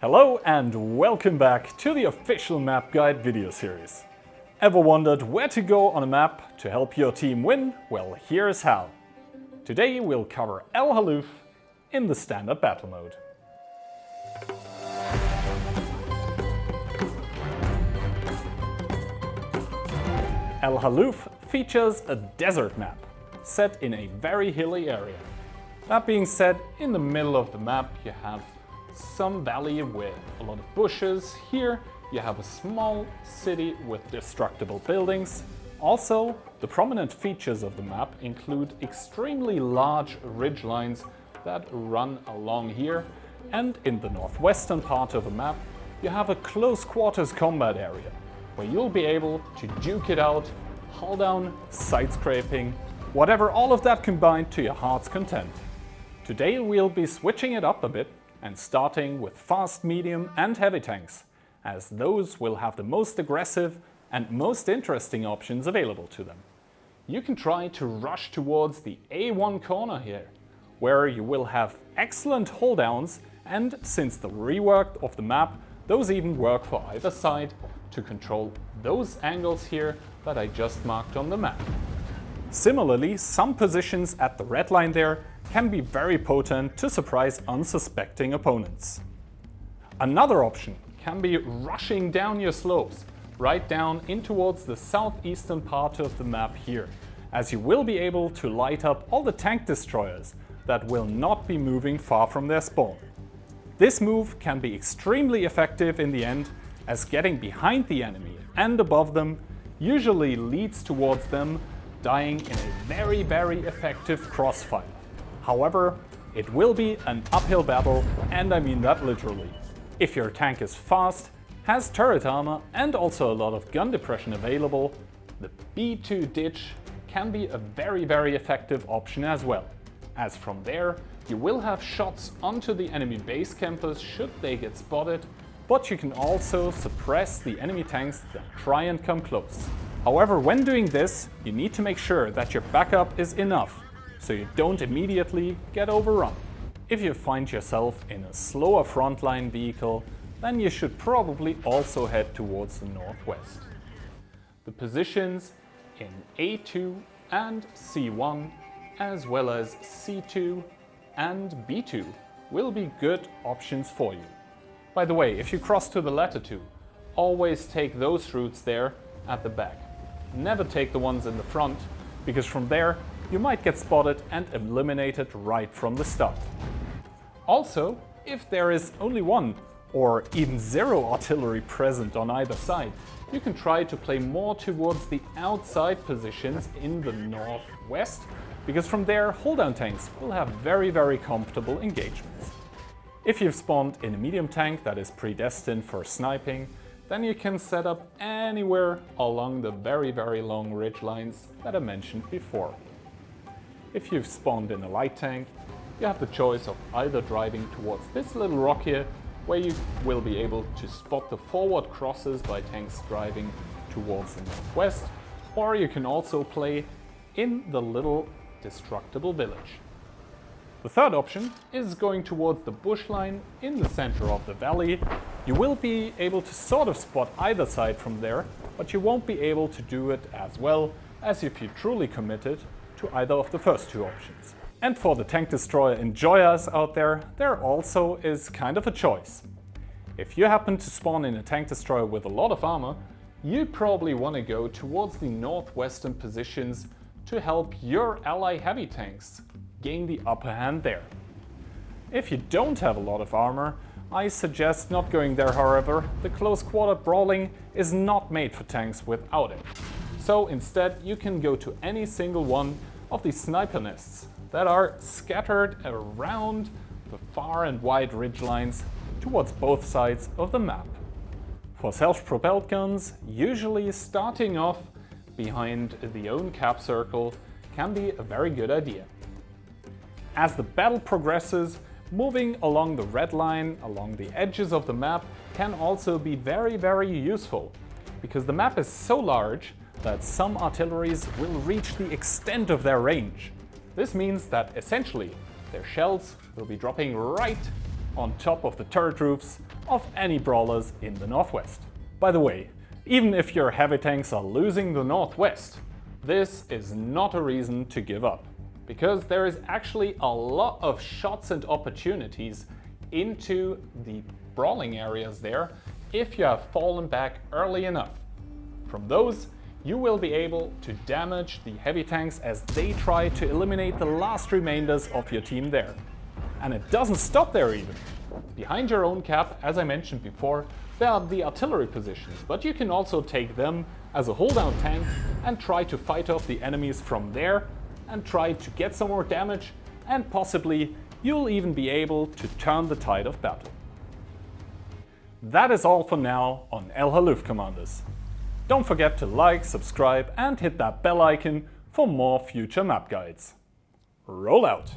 Hello and welcome back to the official map guide video series. Ever wondered where to go on a map to help your team win? Well, here's how. Today we'll cover Halluf in the standard battle mode. Halluf features a desert map set in a very hilly area. That being said, in the middle of the map you have some valley with a lot of bushes. Here you have a small city with destructible buildings. Also, the prominent features of the map include extremely large ridgelines that run along here, and in the northwestern part of the map you have a close quarters combat area where you'll be able to duke it out, hull down, side scraping, whatever, all of that combined to your heart's content. Today we'll be switching it up a bit and starting with fast, medium and heavy tanks, as those will have the most aggressive and most interesting options available to them. You can try to rush towards the A1 corner here, where you will have excellent holddowns, and since the rework of the map, those even work for either side to control those angles here that I just marked on the map. Similarly, some positions at the red line there can be very potent to surprise unsuspecting opponents. Another option can be rushing down your slopes, right down in towards the southeastern part of the map here, as you will be able to light up all the tank destroyers that will not be moving far from their spawn. This move can be extremely effective in the end, as getting behind the enemy and above them usually leads towards them dying in a very effective crossfire. However, it will be an uphill battle, and I mean that literally. If your tank is fast, has turret armor and also a lot of gun depression available, the B2 ditch can be a very effective option as well, as from there you will have shots onto the enemy base campers should they get spotted, but you can also suppress the enemy tanks that try and come close. However, when doing this, you need to make sure that your backup is enough, so you don't immediately get overrun. If you find yourself in a slower frontline vehicle, then you should probably also head towards the northwest. The positions in A2 and C1, as well as C2 and B2, will be good options for you. By the way, if you cross to the latter two, always take those routes there at the back. Never take the ones in the front, because from there you might get spotted and eliminated right from the start. Also, if there is only one or even zero artillery present on either side, you can try to play more towards the outside positions in the northwest, because from there hold-down tanks will have very comfortable engagements. If you've spawned in a medium tank that is predestined for sniping, then you can set up anywhere along the very long ridge lines that I mentioned before. If you've spawned in a light tank, you have the choice of either driving towards this little rock here, where you will be able to spot the forward crosses by tanks driving towards the northwest, or you can also play in the little destructible village. The third option is going towards the bush line in the center of the valley. You will be able to sort of spot either side from there, but you won't be able to do it as well as if you truly committed to either of the first two options. And for the tank destroyer enjoyers out there, there also is kind of a choice. If you happen to spawn in a tank destroyer with a lot of armor, you probably want to go towards the northwestern positions to help your ally heavy tanks gain the upper hand there. If you don't have a lot of armor, I suggest not going there. However, the close quarter brawling is not made for tanks without it. So instead you can go to any single one of these sniper nests that are scattered around the far and wide ridgelines towards both sides of the map. For self-propelled guns, usually starting off behind the own cap circle can be a very good idea. As the battle progresses, moving along the red line, along the edges of the map, can also be very useful, because the map is so large that some artilleries will reach the extent of their range. This means that essentially their shells will be dropping right on top of the turret roofs of any brawlers in the Northwest. By the way, even if your heavy tanks are losing the Northwest, this is not a reason to give up, because there is actually a lot of shots and opportunities into the brawling areas there if you have fallen back early enough. From those, you will be able to damage the heavy tanks as they try to eliminate the last remainders of your team there. And it doesn't stop there even. Behind your own cap, as I mentioned before, there are the artillery positions, but you can also take them as a hold-down tank and try to fight off the enemies from there and try to get some more damage, and possibly you'll even be able to turn the tide of battle. That is all for now on El Halluf, Commanders. Don't forget to like, subscribe and hit that bell icon for more future map guides. Roll out!